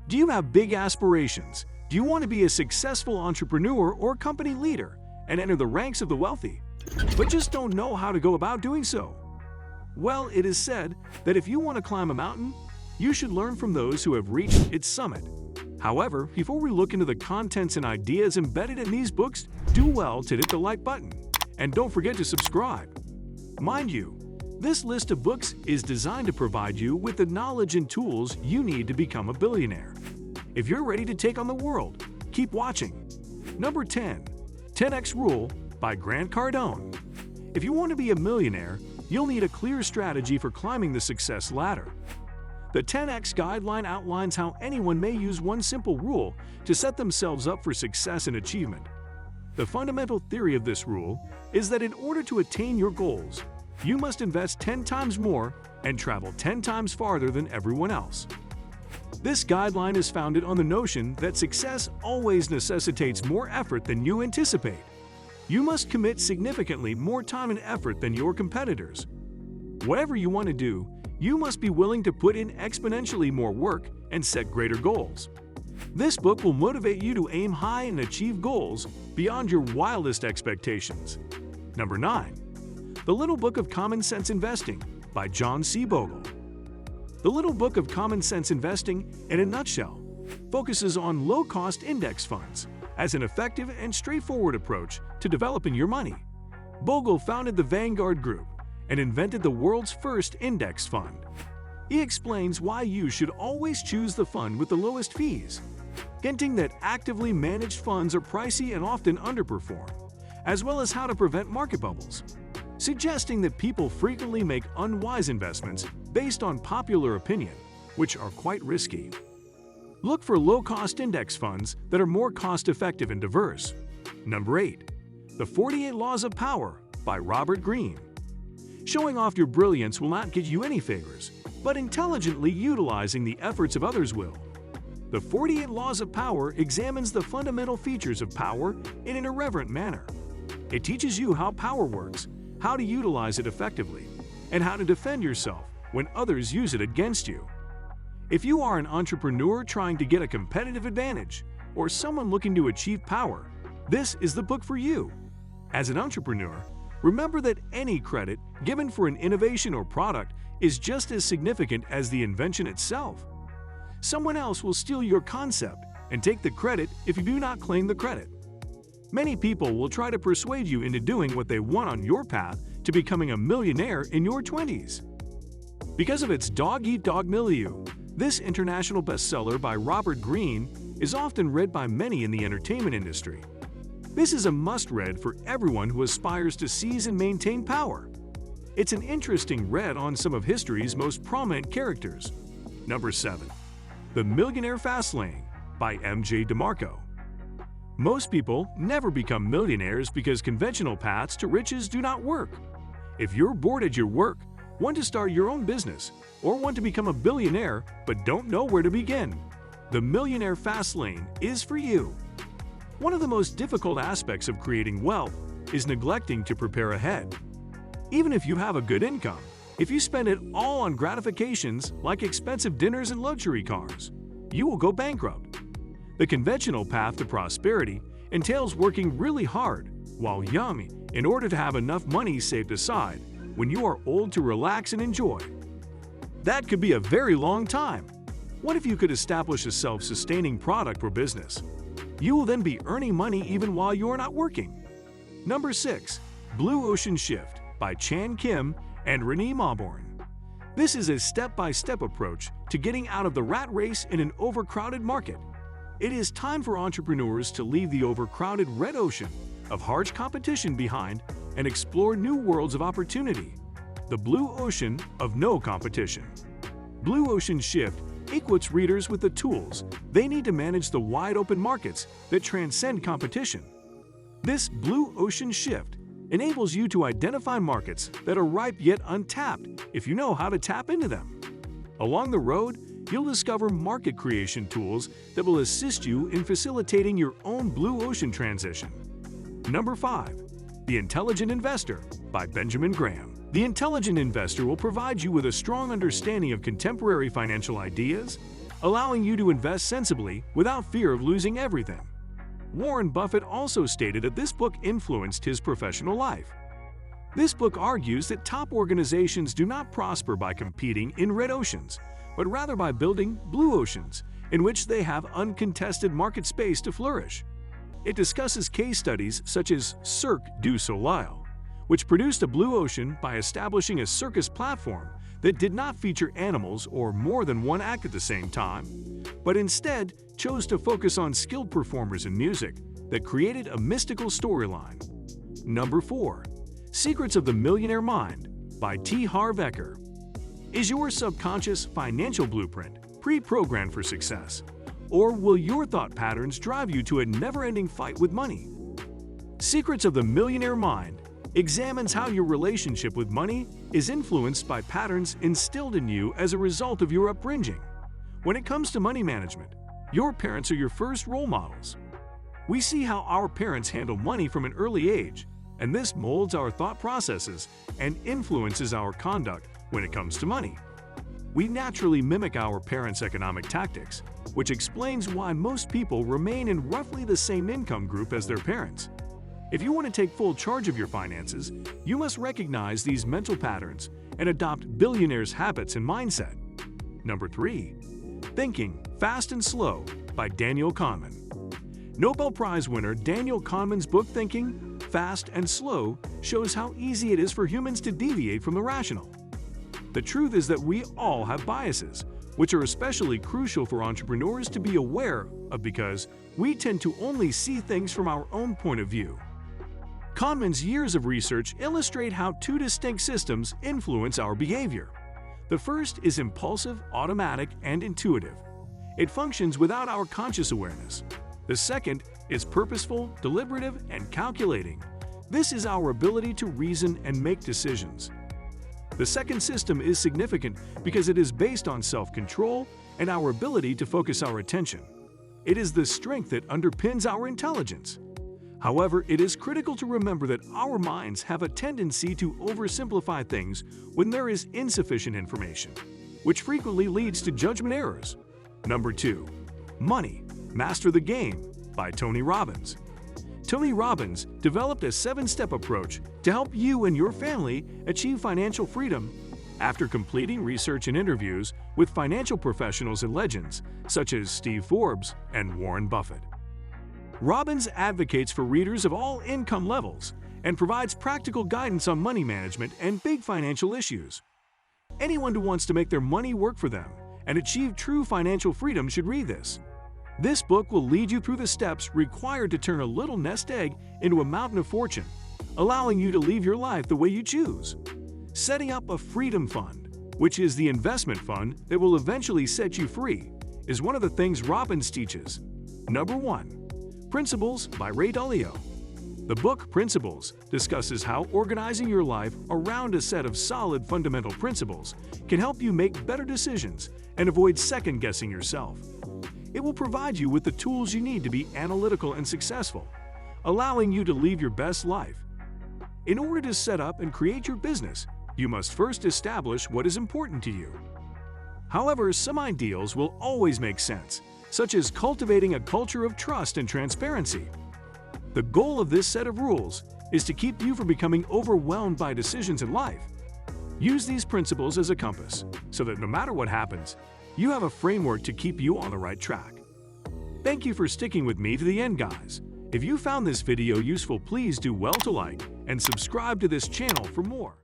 Do you have big aspirations? Do you want to be a successful entrepreneur or company leader and enter the ranks of the wealthy, but just don't know how to go about doing so? Well, it is said that if you want to climb a mountain, you should learn from those who have reached its summit. However, before we look into the contents and ideas embedded in these books, do well to hit the like button and don't forget to subscribe. Mind you, this list of books is designed to provide you with the knowledge and tools you need to become a billionaire. If you're ready to take on the world, keep watching. Number 10. 10X Rule by Grant Cardone. If you want to be a millionaire, you'll need a clear strategy for climbing the success ladder. The 10X guideline outlines how anyone may use one simple rule to set themselves up for success and achievement. The fundamental theory of this rule is that in order to attain your goals, you must invest 10 times more and travel 10 times farther than everyone else. This guideline is founded on the notion that success always necessitates more effort than you anticipate. You must commit significantly more time and effort than your competitors. Whatever you want to do, you must be willing to put in exponentially more work and set greater goals. This book will motivate you to aim high and achieve goals beyond your wildest expectations. Number 9. The Little Book of Common Sense Investing by John C. Bogle. The Little Book of Common Sense Investing, in a nutshell, focuses on low-cost index funds as an effective and straightforward approach to developing your money. Bogle founded the Vanguard Group and invented the world's first index fund. He explains why you should always choose the fund with the lowest fees, hinting that actively managed funds are pricey and often underperform, as well as how to prevent market bubbles, suggesting that people frequently make unwise investments based on popular opinion, which are quite risky. Look for low-cost index funds that are more cost-effective and diverse. Number 8. The 48 Laws of Power by Robert Greene. Showing off your brilliance will not get you any favors, but intelligently utilizing the efforts of others will. The 48 Laws of Power examines the fundamental features of power in an irreverent manner. It teaches you how power works, how to utilize it effectively, and how to defend yourself when others use it against you. If you are an entrepreneur trying to get a competitive advantage or someone looking to achieve power, this is the book for you. As an entrepreneur, remember that any credit given for an innovation or product is just as significant as the invention itself. Someone else will steal your concept and take the credit if you do not claim the credit. Many people will try to persuade you into doing what they want on your path to becoming a millionaire in your 20s. Because of its dog-eat-dog milieu, this international bestseller by Robert Greene is often read by many in the entertainment industry. This is a must-read for everyone who aspires to seize and maintain power. It's an interesting read on some of history's most prominent characters. Number 7. The Millionaire Fastlane by M.J. DeMarco. Most people never become millionaires because conventional paths to riches do not work. If you're bored at your work, want to start your own business, or want to become a billionaire but don't know where to begin, the Millionaire Fastlane is for you. One of the most difficult aspects of creating wealth is neglecting to prepare ahead. Even if you have a good income, if you spend it all on gratifications like expensive dinners and luxury cars, you will go bankrupt. The conventional path to prosperity entails working really hard while young in order to have enough money saved aside when you are old to relax and enjoy. That could be a very long time. What if you could establish a self-sustaining product or business? You will then be earning money even while you are not working. Number 6. Blue Ocean Shift by Chan Kim and Renee Mauborgne. This is a step-by-step approach to getting out of the rat race in an overcrowded market. It is time for entrepreneurs to leave the overcrowded red ocean of harsh competition behind and explore new worlds of opportunity. The blue ocean of no competition. Blue Ocean Shift equips readers with the tools they need to manage the wide-open markets that transcend competition. This Blue Ocean Shift enables you to identify markets that are ripe yet untapped if you know how to tap into them. Along the road, you'll discover market creation tools that will assist you in facilitating your own blue ocean transition. Number 5. The Intelligent Investor by Benjamin Graham. The Intelligent Investor will provide you with a strong understanding of contemporary financial ideas, allowing you to invest sensibly without fear of losing everything. Warren Buffett also stated that this book influenced his professional life. This book argues that top organizations do not prosper by competing in red oceans, but rather by building blue oceans in which they have uncontested market space to flourish. It discusses case studies such as Cirque du Soleil, which produced a blue ocean by establishing a circus platform that did not feature animals or more than one act at the same time, but instead chose to focus on skilled performers in music that created a mystical storyline. Number 4. Secrets of the Millionaire Mind by T. Harv Eker. Is your subconscious financial blueprint pre-programmed for success? Or will your thought patterns drive you to a never-ending fight with money? Secrets of the Millionaire Mind examines how your relationship with money is influenced by patterns instilled in you as a result of your upbringing. When it comes to money management, your parents are your first role models. We see how our parents handle money from an early age, and this molds our thought processes and influences our conduct when it comes to money. We naturally mimic our parents' economic tactics, which explains why most people remain in roughly the same income group as their parents. If you want to take full charge of your finances, you must recognize these mental patterns and adopt billionaires' habits and mindset. Number 3. Thinking Fast and Slow by Daniel Kahneman. Nobel Prize winner Daniel Kahneman's book Thinking Fast and Slow shows how easy it is for humans to deviate from the rational. The truth is that we all have biases, which are especially crucial for entrepreneurs to be aware of because we tend to only see things from our own point of view. Kahneman's years of research illustrate how two distinct systems influence our behavior. The first is impulsive, automatic, and intuitive. It functions without our conscious awareness. The second is purposeful, deliberative, and calculating. This is our ability to reason and make decisions. The second system is significant because it is based on self-control and our ability to focus our attention. It is the strength that underpins our intelligence. However, it is critical to remember that our minds have a tendency to oversimplify things when there is insufficient information, which frequently leads to judgment errors. Number 2. Money Master the Game by Tony Robbins. Tony Robbins developed a 7-step approach to help you and your family achieve financial freedom after completing research and interviews with financial professionals and legends such as Steve Forbes and Warren Buffett. Robbins advocates for readers of all income levels and provides practical guidance on money management and big financial issues. Anyone who wants to make their money work for them and achieve true financial freedom should read this. This book will lead you through the steps required to turn a little nest egg into a mountain of fortune, allowing you to live your life the way you choose. Setting up a freedom fund, which is the investment fund that will eventually set you free, is one of the things Robbins teaches. Number 1. Principles by Ray Dalio. The book Principles discusses how organizing your life around a set of solid fundamental principles can help you make better decisions and avoid second-guessing yourself. It will provide you with the tools you need to be analytical and successful, allowing you to live your best life. In order to set up and create your business, you must first establish what is important to you. However, some ideals will always make sense, such as cultivating a culture of trust and transparency. The goal of this set of rules is to keep you from becoming overwhelmed by decisions in life. Use these principles as a compass, so that no matter what happens, you have a framework to keep you on the right track. Thank you for sticking with me to the end, guys. If you found this video useful, please do well to like and subscribe to this channel for more.